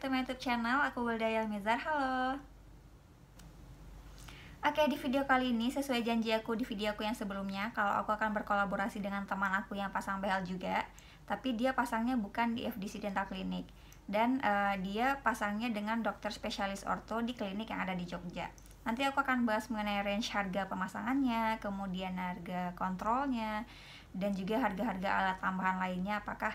to my YouTube channel. Aku Wilda Yalmizar. Halo. Oke, di video kali ini sesuai janji aku di video aku yang sebelumnya, kalau aku akan berkolaborasi dengan teman aku yang pasang behel juga, tapi dia pasangnya bukan di FDC Dental Clinic, dan dia pasangnya dengan dokter spesialis orto di klinik yang ada di Jogja. Nanti aku akan bahas mengenai range harga pemasangannya, kemudian harga kontrolnya, dan juga harga-harga alat tambahan lainnya, apakah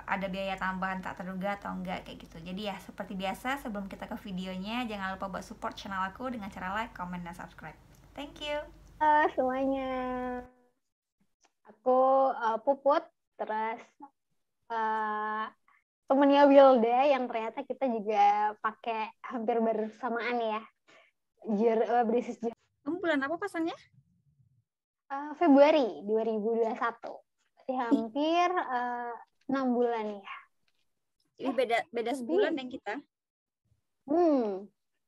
ada biaya tambahan tak terduga atau enggak, kayak gitu. Jadi ya seperti biasa, sebelum kita ke videonya, jangan lupa buat support channel aku dengan cara like, comment, dan subscribe. Thank you. Halo semuanya, aku Puput, terus temennya Wilda yang ternyata kita juga pakai hampir bersamaan ya, Brisis Kamu bulan apa pasangnya? Februari 2021, jadi hampir 6 bulan ya. Ini beda sebulan yang kita. Kamu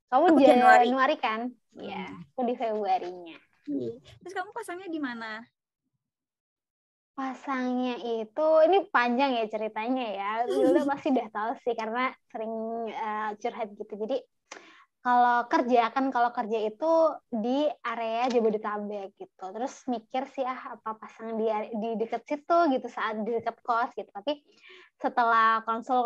Aku Januari. Januari kan? Iya, aku di Februarinya. Terus kamu pasangnya di mana? Pasangnya itu, ini panjang ya ceritanya ya. Wilda pasti udah tahu sih karena sering curhat gitu. Jadi kalau kerja itu di area Jabodetabek gitu. Terus mikir sih apa pasang di deket situ gitu, saat di deket kos gitu. Tapi setelah konsul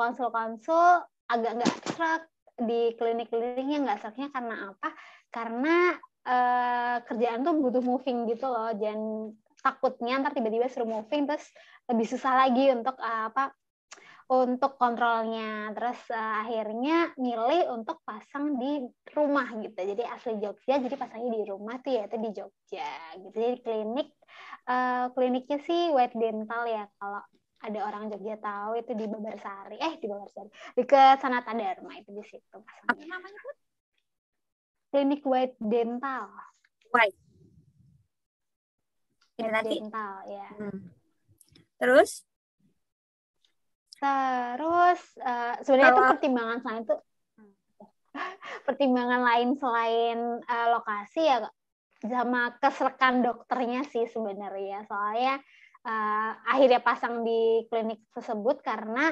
agak nggak serak di klinik-kliniknya, nggak seraknya karena apa? Karena kerjaan tuh butuh moving gitu loh, dan takutnya ntar tiba-tiba suruh moving terus lebih susah lagi untuk kontrolnya. Terus akhirnya milih untuk pasang di rumah gitu. Jadi asli Jogja, jadi pasangnya di rumah tuh yaitu di Jogja gitu. Jadi kliniknya sih White Dental ya, kalau ada orang Jogja tahu itu di Babarsari, dekat Sanata Dharma, itu di situ pasangnya. Apa namanya, Put? Klinik White Dental. White Dental ya. Terus sebenarnya itu pertimbangan lain selain lokasi ya, sama keserekan dokternya sih sebenarnya. Soalnya akhirnya pasang di klinik tersebut karena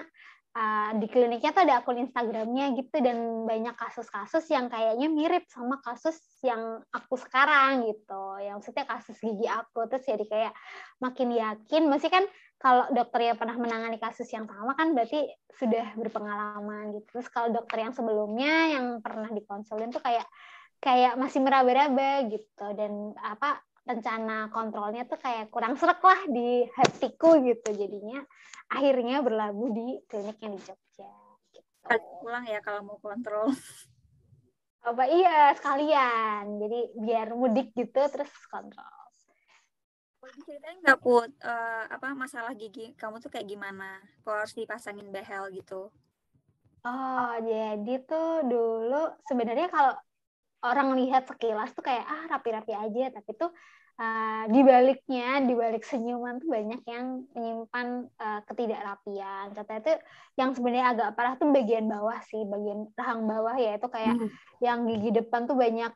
di kliniknya tuh ada akun Instagramnya gitu, dan banyak kasus-kasus yang kayaknya mirip sama kasus yang aku sekarang gitu, yang maksudnya kasus gigi aku. Terus jadi kayak makin yakin, mesti kan kalau dokter yang pernah menangani kasus yang sama kan berarti sudah berpengalaman gitu. Terus kalau dokter yang sebelumnya yang pernah dikonsulin tuh kayak masih meraba-raba gitu, dan rencana kontrolnya tuh kayak kurang srek lah di hatiku gitu. Jadinya akhirnya berlabuh di klinik yang di Jogja gitu. Pulang ya kalau mau kontrol. Iya, sekalian. Jadi biar mudik gitu terus kontrol. Boleh diceritain nggak, Put, masalah gigi kamu tuh kayak gimana? Kok harus dipasangin behel gitu? Jadi tuh dulu sebenarnya kalau orang lihat sekilas tuh kayak rapi-rapi aja, tapi tuh di balik senyuman tuh banyak yang menyimpan ketidakrapian. Katanya tuh yang sebenarnya agak parah tuh bagian bawah sih, bagian rahang bawah ya, itu kayak yang gigi depan tuh banyak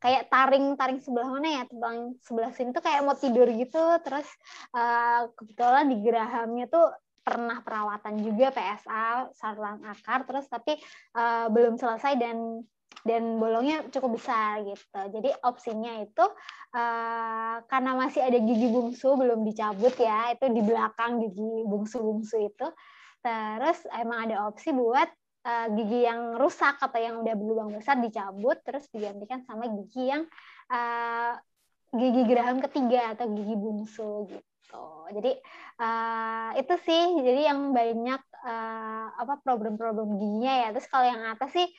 kayak taring sebelah mana ya, tulang sebelah sini tuh kayak mau tidur gitu. Terus kebetulan di gerahamnya tuh pernah perawatan juga PSA saluran akar, terus tapi belum selesai dan bolongnya cukup besar gitu. Jadi opsinya itu karena masih ada gigi bungsu belum dicabut ya, itu di belakang gigi bungsu itu. Terus emang ada opsi buat gigi yang rusak atau yang udah berlubang besar dicabut, terus digantikan sama gigi yang gigi geraham ketiga atau gigi bungsu gitu. Jadi itu sih, jadi yang banyak problem-problem giginya ya. Terus kalau yang atas sih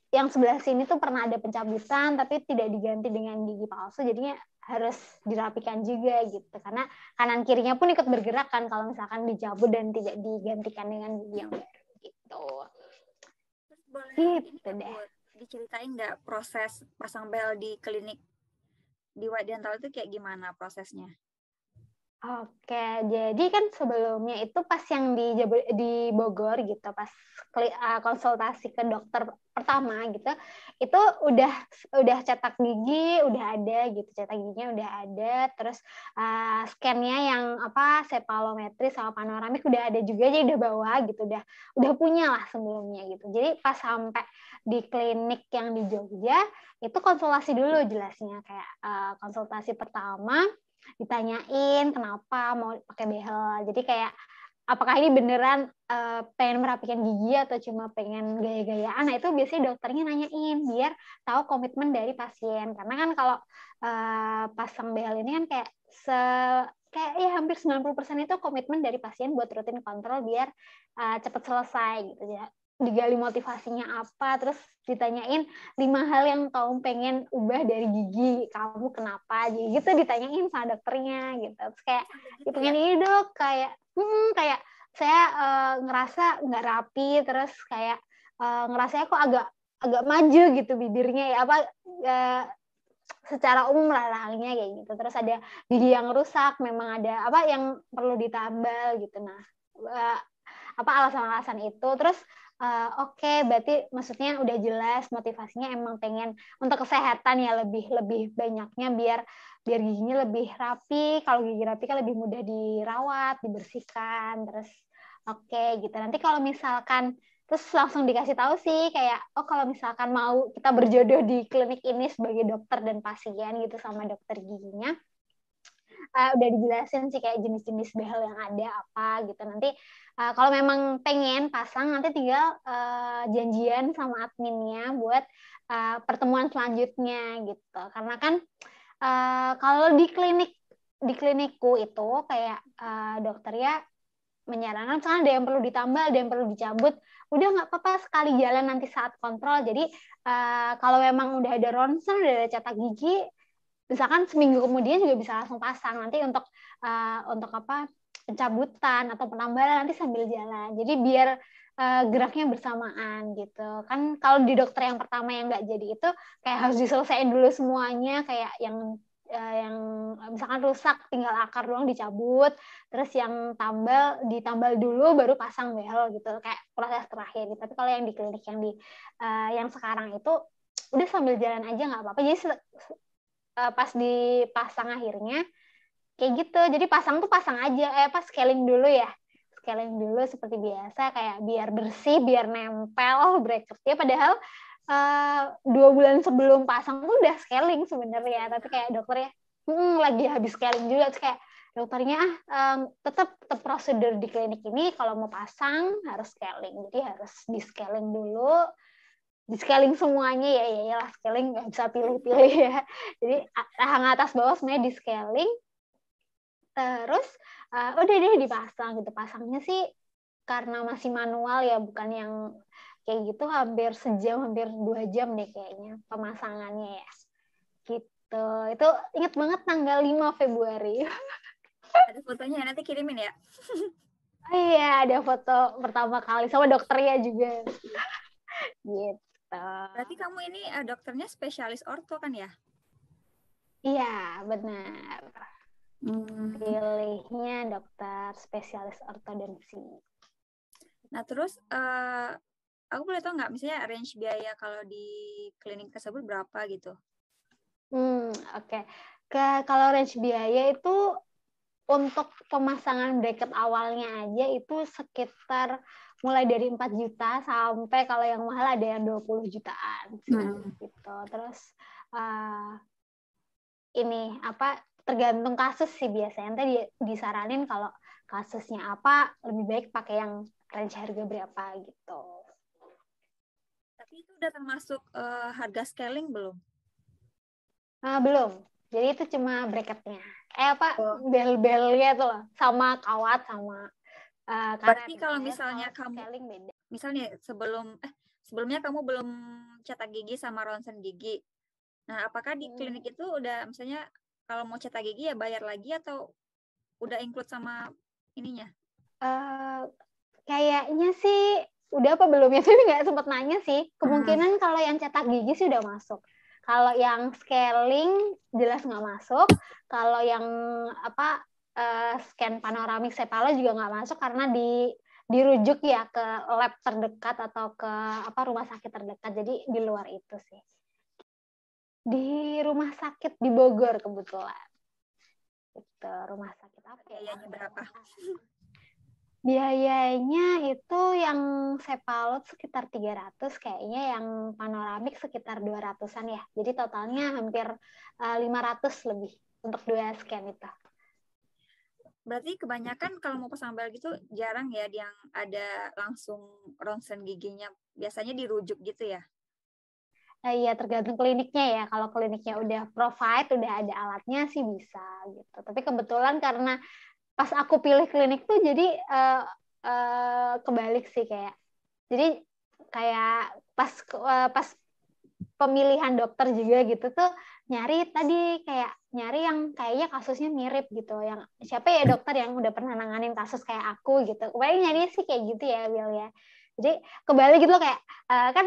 yang sebelah sini tuh pernah ada pencabutan tapi tidak diganti dengan gigi palsu, jadinya harus dirapikan juga gitu, karena kanan kirinya pun ikut bergerak kan kalau misalkan dicabut dan tidak digantikan dengan gigi yang baru gitu. Terus boleh Gitu deh. diceritain nggak proses pasang behel di klinik di White Dental itu kayak gimana prosesnya? Oke, jadi kan sebelumnya itu pas yang di Bogor gitu, pas konsultasi ke dokter pertama gitu, itu udah cetak gigi, udah ada gitu, cetak giginya udah ada, terus scan-nya yang apa sepalometri sama panoramik udah ada juga, jadi udah bawa gitu, udah punya lah sebelumnya gitu. Jadi pas sampai di klinik yang di Jogja itu konsultasi dulu jelasnya kayak konsultasi pertama ditanyain kenapa mau pakai behel. Jadi kayak apakah ini beneran pengen merapikan gigi atau cuma pengen gaya-gayaan. Nah itu biasanya dokternya nanyain biar tahu komitmen dari pasien. Karena kan kalau pasang behel ini kan kayak ya hampir 90% itu komitmen dari pasien buat rutin kontrol biar cepat selesai gitu ya. Digali motivasinya apa, terus ditanyain 5 hal yang kamu pengen ubah dari gigi kamu kenapa, jadi gitu ditanyain sama dokternya gitu. Terus kayak Gitu pengen ya. ini dok, kayak saya ngerasa nggak rapi, terus kayak ngerasanya kok agak agak maju gitu bibirnya ya apa secara umum lah halnya kayak gitu. Terus ada gigi yang rusak, memang ada apa yang perlu ditambal gitu. Nah, apa alasan-alasan itu. Terus oke, berarti maksudnya udah jelas motivasinya emang pengen untuk kesehatan ya lebih banyaknya biar giginya lebih rapi. Kalau gigi rapi kan lebih mudah dirawat, dibersihkan. Terus oke gitu. Nanti kalau misalkan terus langsung dikasih tahu sih kayak oh kalau misalkan mau kita berjodoh di klinik ini sebagai dokter dan pasien gitu sama dokter giginya udah dijelasin sih kayak jenis-jenis behel yang ada apa gitu. Nanti kalau memang pengen pasang nanti tinggal janjian sama adminnya buat pertemuan selanjutnya gitu. Karena kan kalau di klinikku itu kayak dokter ya menyarankan misalnya ada yang perlu ditambah, ada yang perlu dicabut, udah nggak apa-apa sekali jalan nanti saat kontrol. Jadi kalau memang udah ada ronsen, udah ada cetak gigi, misalkan seminggu kemudian juga bisa langsung pasang nanti untuk apa pencabutan atau penambalan nanti sambil jalan. Jadi biar geraknya bersamaan gitu. Kan kalau di dokter yang pertama yang nggak jadi itu kayak harus diselesaikan dulu semuanya kayak yang misalkan rusak tinggal akar doang dicabut, terus yang ditambal dulu baru pasang behel gitu kayak proses terakhir gitu. Tapi kalau yang di klinik yang sekarang itu udah sambil jalan aja nggak apa-apa. Jadi pas dipasang akhirnya kayak gitu. Jadi pasang tuh pasang aja, pas scaling dulu ya. Scaling dulu seperti biasa kayak biar bersih, biar nempel bracketnya. Padahal 2 bulan sebelum pasang tuh udah scaling sebenarnya. Tapi kayak dokternya lagi habis scaling juga. Terus kayak dokternya tetap prosedur di klinik ini kalau mau pasang harus scaling. Jadi harus di scaling dulu, di scaling semuanya ya lah scaling nggak bisa pilih-pilih ya. Jadi rahang atas bawah semuanya di scaling. Terus udah deh dipasang gitu. Pasangnya sih karena masih manual ya, bukan yang kayak gitu hampir sejam, hampir 2 jam deh kayaknya pemasangannya ya. Gitu. Itu inget banget tanggal 5 Februari. Ada fotonya nanti kirimin ya. Oh iya, ada foto pertama kali sama dokternya juga. Gitu. Berarti kamu ini dokternya spesialis orto kan ya? Iya, benar. Hmm. Pilihnya dokter spesialis ortodonti. Nah terus aku boleh tahu nggak misalnya range biaya kalau di klinik tersebut berapa gitu? Oke. Kalau range biaya itu untuk pemasangan bracket awalnya aja itu sekitar mulai dari 4 juta sampai kalau yang mahal ada yang 20 jutaan gitu. Terus ini apa tergantung kasus sih biasanya. Tadi disaranin kalau kasusnya apa lebih baik pakai yang range harga berapa gitu. Tapi itu udah termasuk harga scaling belum? Belum. Jadi itu cuma bracketnya. Bel-belnya tuh loh, sama kawat sama karet. Berarti kalau misalnya kamu scaling beda. Misalnya sebelumnya kamu belum cetak gigi sama ronsen gigi. Nah, apakah di klinik itu udah misalnya kalau mau cetak gigi ya bayar lagi atau udah include sama ininya? Kayaknya sih udah apa belum ya, tapi nggak sempat nanya sih. Kemungkinan kalau yang cetak gigi sih udah masuk. Kalau yang scaling jelas nggak masuk. Kalau yang apa scan panoramik sepalo juga nggak masuk karena dirujuk ya ke lab terdekat atau ke rumah sakit terdekat. Jadi di luar itu sih. Di rumah sakit di Bogor kebetulan. Itu rumah sakit apa ya? Biayanya berapa? Biayanya itu yang sepalot sekitar 300, kayaknya yang panoramik sekitar 200-an ya. Jadi totalnya hampir 500 lebih untuk 2 scan itu. Berarti kebanyakan kalau mau pasang behel gitu jarang ya yang ada langsung ronsen giginya. Biasanya dirujuk gitu ya? Iya, tergantung kliniknya ya. Kalau kliniknya udah provide, udah ada alatnya sih bisa gitu. Tapi kebetulan karena pas aku pilih klinik tuh jadi kebalik sih kayak. Jadi kayak pas pemilihan dokter juga gitu tuh nyari yang kayaknya kasusnya mirip gitu, yang siapa ya dokter yang udah pernah nanganin kasus kayak aku gitu, kebanyakan nyari sih kayak gitu ya Will ya. Jadi kebalik gitu loh, kayak kan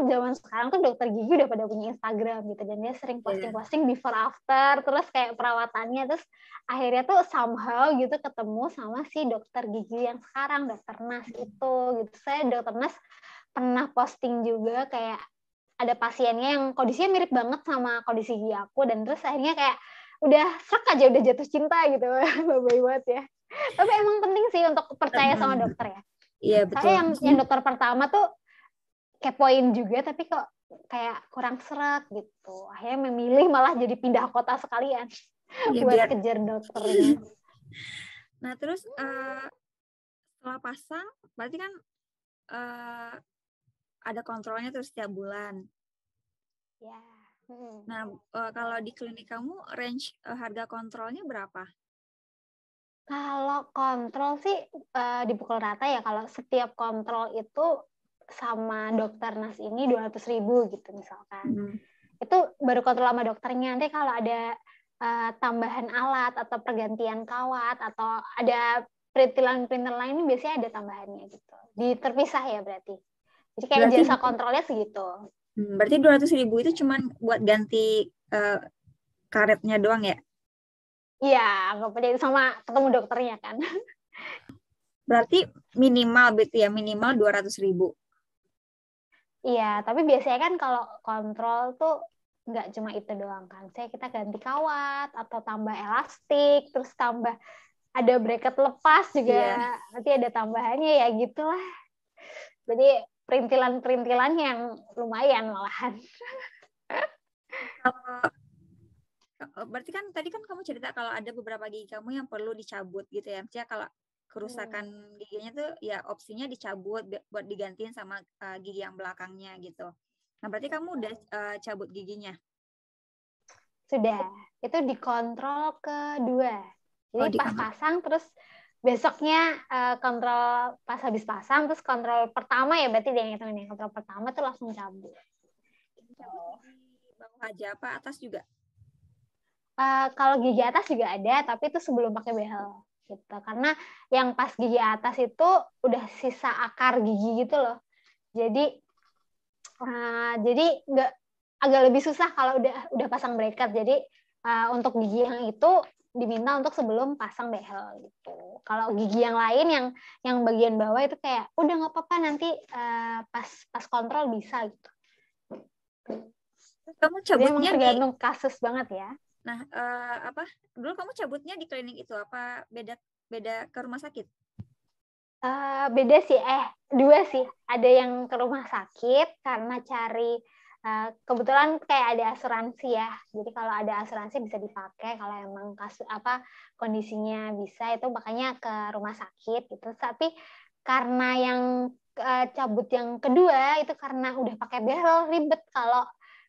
zaman sekarang tuh dokter gigi udah pada punya Instagram gitu, dan dia sering posting before after terus kayak perawatannya, terus akhirnya tuh somehow gitu ketemu sama si dokter gigi yang sekarang, dokter Nas itu gitu. Saya dokter Nas pernah posting juga kayak ada pasiennya yang kondisinya mirip banget sama kondisi gigi aku, dan terus akhirnya kayak udah serak aja, udah jatuh cinta gitu. Baik banget ya. Tapi emang penting sih untuk percaya sama dokter ya. Iya betul. Saya yang dokter pertama tuh kepoin juga, tapi kok kayak kurang serak gitu. Akhirnya memilih malah jadi pindah kota sekalian buat kejar dokternya. Nah terus setelah pasang, berarti kan ada kontrolnya terus setiap bulan. Ya. Nah kalau di klinik kamu range harga kontrolnya berapa? Kalau kontrol sih dipukul rata ya. Kalau setiap kontrol itu sama dokter Nas ini 200.000 gitu misalkan. Itu baru kontrol sama dokternya. Nanti kalau ada tambahan alat atau pergantian kawat atau ada perintilan-perintilan lain, biasanya ada tambahannya gitu. Terpisah ya berarti. Jadi kayak jasa kontrolnya segitu. Berarti 200.000 itu cuma buat ganti karetnya doang ya? Iya, nggak perlu sama ketemu dokternya kan. Berarti minimal 200.000. Iya, tapi biasanya kan kalau kontrol tuh nggak cuma itu doang kan. Kita ganti kawat atau tambah elastik, terus tambah ada bracket lepas juga, nanti ada tambahannya ya gitulah. Jadi perintilan-perintilan yang lumayan malahan. Berarti kan tadi kan kamu cerita kalau ada beberapa gigi kamu yang perlu dicabut gitu ya. Maksudnya kalau kerusakan giginya tuh ya opsinya dicabut buat digantiin sama gigi yang belakangnya gitu. Nah berarti kamu udah cabut giginya? Sudah, itu dikontrol kedua. Jadi pas pasang terus besoknya kontrol pas habis pasang, terus kontrol pertama ya berarti dia yang itu nih, kontrol pertama tuh langsung cabut. Cabut di bawah aja apa atas juga? Kalau gigi atas juga ada, tapi itu sebelum pakai behel gitu. Karena yang pas gigi atas itu udah sisa akar gigi gitu loh. Jadi nggak, agak lebih susah kalau udah pasang bracket. Jadi untuk gigi yang itu diminta untuk sebelum pasang behel gitu. Kalau gigi yang lain yang bagian bawah itu kayak udah nggak apa-apa, nanti pas kontrol bisa gitu. Kamu cabutnya emang tergantung kasus banget ya. Nah, dulu kamu cabutnya di klinik itu apa beda ke rumah sakit? Beda sih, dua sih. Ada yang ke rumah sakit karena cari kebetulan kayak ada asuransi ya. Jadi kalau ada asuransi bisa dipakai kalau emang kondisinya bisa, itu makanya ke rumah sakit gitu. Tapi karena yang cabut yang kedua itu karena udah pakai behel, ribet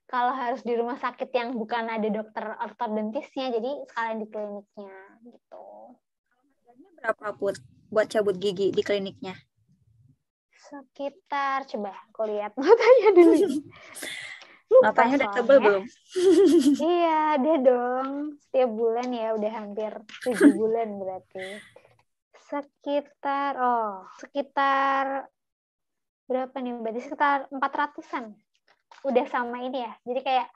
kalau harus di rumah sakit yang bukan ada dokter ortodontisnya, jadi sekalian di kliniknya gitu. Harganya berapa Put buat cabut gigi di kliniknya? Sekitar, coba aku lihat notanya dulu. Notanya udah tebel belum? Iya, dia dong. Setiap bulan ya, udah hampir 7 bulan berarti. Sekitar berapa nih? Berarti sekitar 400-an. Udah sama ini ya. Jadi kayak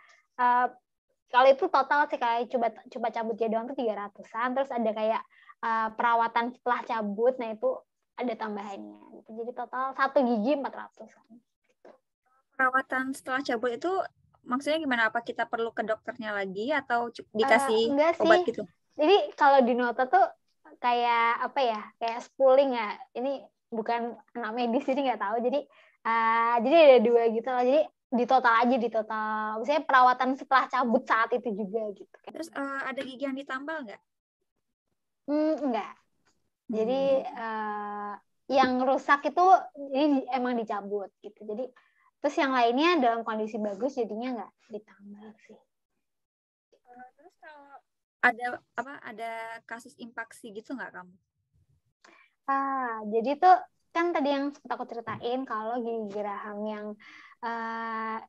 Kalau itu total sih kayak coba cabutnya doang tuh 300-an, terus ada kayak perawatan setelah cabut, nah itu ada tambahannya gitu. Jadi total 1 gigi 400-an. Perawatan setelah cabut itu maksudnya gimana? Apa kita perlu ke dokternya lagi atau dikasih Enggak sih. obat gitu? Jadi kalau di nota tuh kayak apa ya? Kayak spooling ya. Ini bukan anak medis jadi nggak tahu. Jadi ada 2 gitu loh. Jadi di total. Misalnya perawatan setelah cabut saat itu juga gitu. Terus ada gigi yang ditambal nggak? Enggak. Jadi yang rusak itu ini emang dicabut gitu. Jadi terus yang lainnya dalam kondisi bagus jadinya nggak ditambal sih. Terus kalau ada kasus impaksi gitu nggak kamu? Jadi tuh kan tadi yang sempat aku ceritain kalau gigi geraham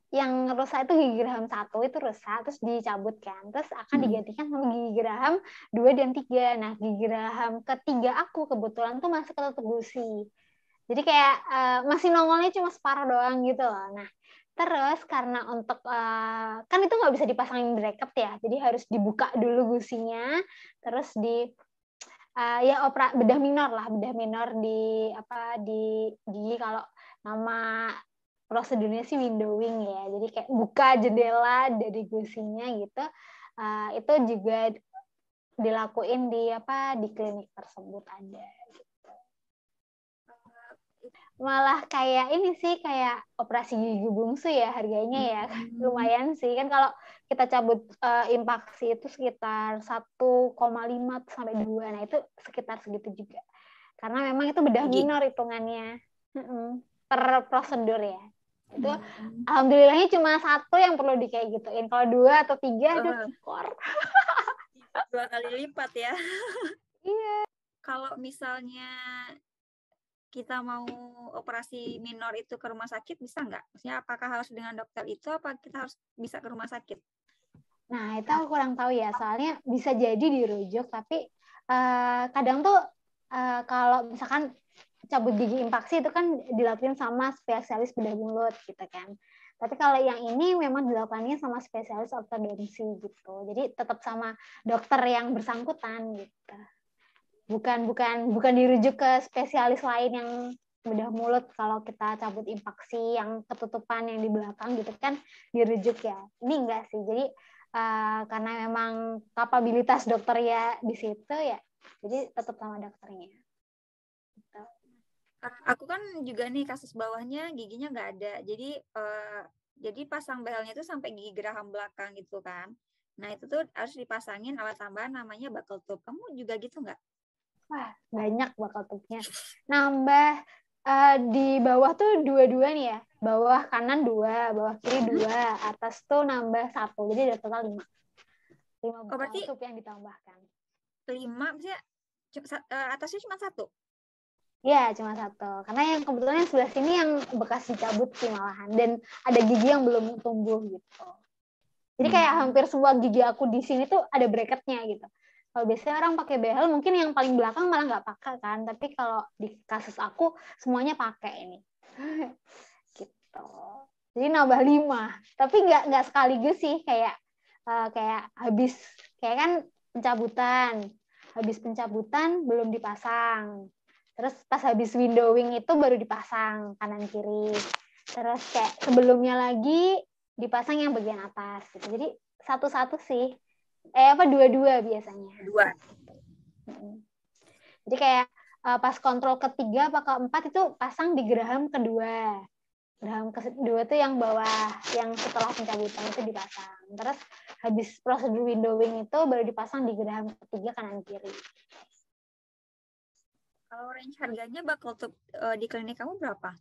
yang rusak itu gigi geraham 1 itu rusak terus dicabut kan, terus akan digantikan sama gigi geraham 2 dan 3. Nah gigi geraham ketiga aku kebetulan tuh masih ketutup gusi, jadi kayak masih nongolnya cuma separuh doang gitu loh. Nah terus karena untuk kan itu nggak bisa dipasangin bracket ya, jadi harus dibuka dulu gusinya, terus ya bedah minor di gigi. Kalau nama prosedurnya sih windowing ya, jadi kayak buka jendela dari gusinya gitu. Itu juga dilakuin di klinik tersebut ada. Malah kayak ini sih kayak operasi gigi bungsu ya harganya ya. Lumayan sih kan kalau kita cabut impaksi itu sekitar 1,5 sampai 2. Nah itu sekitar segitu juga karena memang itu bedah minor hitungannya per prosedur ya. Itu alhamdulillahnya cuma 1 yang perlu kayak gituin. Kalau 2 atau 3 aduh skor 2 kali lipat ya. Iya. Kalau misalnya kita mau operasi minor itu ke rumah sakit bisa nggak? Maksudnya apakah harus dengan dokter itu apa kita harus bisa ke rumah sakit? Nah itu aku kurang tahu ya, soalnya bisa jadi dirujuk tapi kadang tuh kalau misalkan cabut gigi impaksi itu kan dilakukan sama spesialis bedah mulut gitu kan. Tapi kalau yang ini memang dilakukannya sama spesialis ortodonsi gitu. Jadi tetap sama dokter yang bersangkutan gitu. Bukan dirujuk ke spesialis lain yang bedah mulut. Kalau kita cabut impaksi yang ketutupan yang di belakang gitu kan dirujuk ya. Ini enggak sih. Jadi karena memang kapabilitas dokter ya di situ ya. Jadi tetap sama dokternya. Gitu. Aku kan juga nih kasus bawahnya giginya nggak ada. Jadi pasang behelnya itu sampai gigi geraham belakang gitu kan. Nah itu tuh harus dipasangin alat tambahan namanya buckle tube. Kamu juga gitu nggak? Wah, banyak buckle tube-nya. Nambah di bawah tuh 2 nih ya. Bawah kanan 2, bawah kiri 2, atas tuh nambah 1. Jadi ada total 5. 5 buckle tube yang ditambahkan. 5, maksudnya atasnya cuma 1? Iya, cuma 1. Karena yang kebetulan yang sebelah sini yang bekas dicabut sih malahan. Dan ada gigi yang belum tumbuh gitu. Jadi kayak hampir semua gigi aku di sini tuh ada bracketnya gitu. Kalau biasanya orang pakai behel, mungkin yang paling belakang malah nggak pakai kan. Tapi kalau di kasus aku, semuanya pakai ini. Gitu. Jadi nambah 5. Tapi nggak sekaligus sih. Kayak habis, kayak kan pencabutan. Habis pencabutan, belum dipasang. Terus pas habis windowing itu baru dipasang kanan-kiri. Terus kayak sebelumnya lagi dipasang yang bagian atas. Gitu. Jadi satu-satu sih. 2 biasanya. 2. Jadi kayak pas kontrol ketiga apa keempat itu pasang di geraham kedua. Geraham kedua tuh yang bawah, yang setelah pencabutan itu dipasang. Terus habis prosedur windowing itu baru dipasang di geraham ketiga kanan kiri. Kalau range harganya buckle tube di klinik kamu berapa?